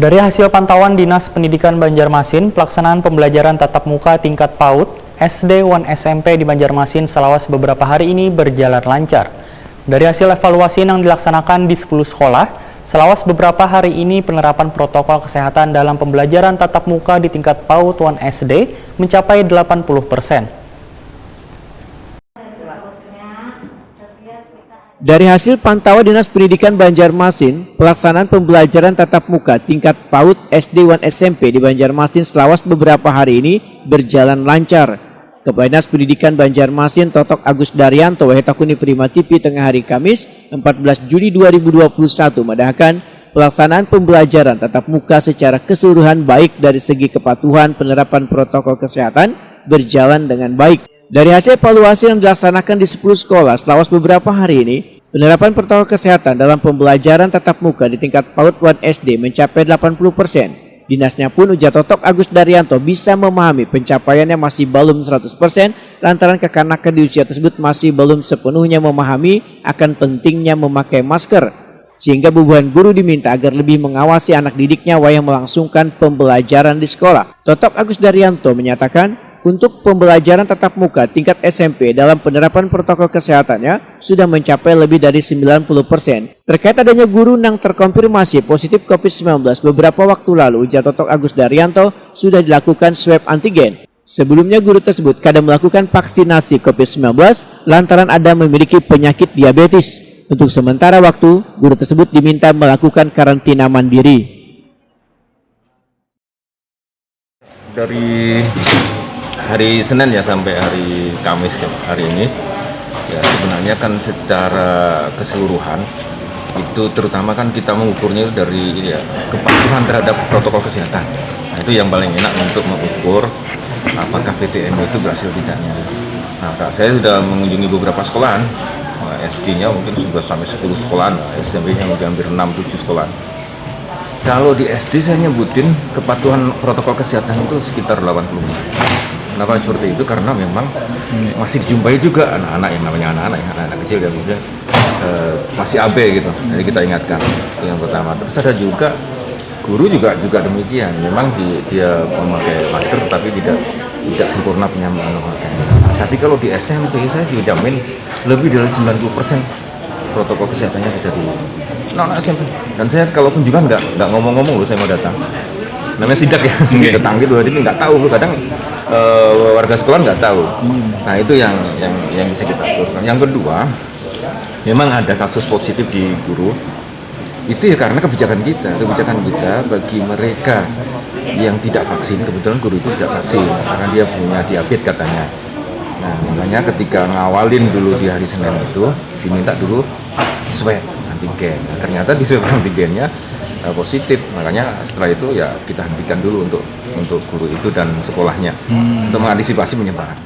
Dari hasil pantauan Dinas Pendidikan Banjarmasin, pelaksanaan pembelajaran tatap muka tingkat PAUD, SD dan SMP di Banjarmasin Selawas beberapa hari ini berjalan lancar. Dari hasil evaluasi yang dilaksanakan di 10 sekolah, Selawas beberapa hari ini penerapan protokol kesehatan dalam pembelajaran tatap muka di tingkat PAUD dan SD mencapai 80%. Dari hasil pantauan Dinas Pendidikan Banjarmasin, pelaksanaan pembelajaran tatap muka tingkat PAUD, SD dan SMP di Banjarmasin Selawas beberapa hari ini berjalan lancar. Kepala Dinas Pendidikan Banjarmasin Totok Agus Daryanto Wahetakuni Prima TV tengah hari Kamis 14 Juli 2021 mendahkan pelaksanaan pembelajaran tatap muka secara keseluruhan baik dari segi kepatuhan penerapan protokol kesehatan berjalan dengan baik. Dari hasil evaluasi yang dilaksanakan di 10 sekolah Selawas beberapa hari ini, penerapan protokol kesehatan dalam pembelajaran tatap muka di tingkat PAUD dan SD mencapai 80%. Dinasnya pun ujar Totok Agus Daryanto bisa memahami pencapaiannya masih belum 100% lantaran kekanakan di usia tersebut masih belum sepenuhnya memahami akan pentingnya memakai masker. Sehingga bubuhan guru diminta agar lebih mengawasi anak didiknya yang melangsungkan pembelajaran di sekolah. Totok Agus Daryanto menyatakan, untuk pembelajaran tatap muka tingkat SMP dalam penerapan protokol kesehatannya sudah mencapai lebih dari 90%. Terkait adanya guru yang terkonfirmasi positif COVID-19 beberapa waktu lalu, ujar Totok Agus Daryanto sudah dilakukan swab antigen. Sebelumnya guru tersebut kadang melakukan vaksinasi COVID-19 lantaran ada memiliki penyakit diabetes. Untuk sementara waktu, guru tersebut diminta melakukan karantina mandiri. Dari hari Senin ya sampai hari Kamis hari ini ya sebenarnya kan secara keseluruhan itu terutama kan kita mengukurnya dari ya kepatuhan terhadap protokol kesehatan. Nah, itu yang paling enak untuk mengukur apakah PTM itu berhasil tidaknya. Nah, saya sudah mengunjungi beberapa sekolahan, SD-nya mungkin sudah sampai 10 sekolahan, SMP-nya mungkin hampir 6-7 sekolahan. Kalau di SD saya nyebutin kepatuhan protokol kesehatan itu sekitar 80%. Kenapa seperti itu? Karena memang masih dijumpai juga anak-anak yang namanya anak-anak kecil dan mungkin masih AB gitu. Jadi kita ingatkan itu yang pertama. Terus ada juga guru juga demikian. Memang dia memakai masker tapi tidak sempurna pemakaian. Tapi kalau di SMP saya dijamin lebih dari 90% protokol kesehatannya bisa di anak SMP. Dan saya kalaupun juga nggak ngomong-ngomong loh saya mau datang. Namanya sidak ya, datang gitu, jadi nggak tahu, kadang warga sekolah nggak tahu. Nah itu yang bisa kita aturkan. Yang kedua, memang ada kasus positif di guru, itu ya karena kebijakan kita bagi mereka yang tidak vaksin, kebetulan guru itu tidak vaksin, karena dia punya diabetes katanya. Nah makanya ketika ngawalin dulu di hari Senin itu, diminta dulu swab antigen. Nah, ternyata di swab antigennya positif, makanya setelah itu ya kita hentikan dulu untuk guru itu dan sekolahnya untuk mengantisipasi penyebaran.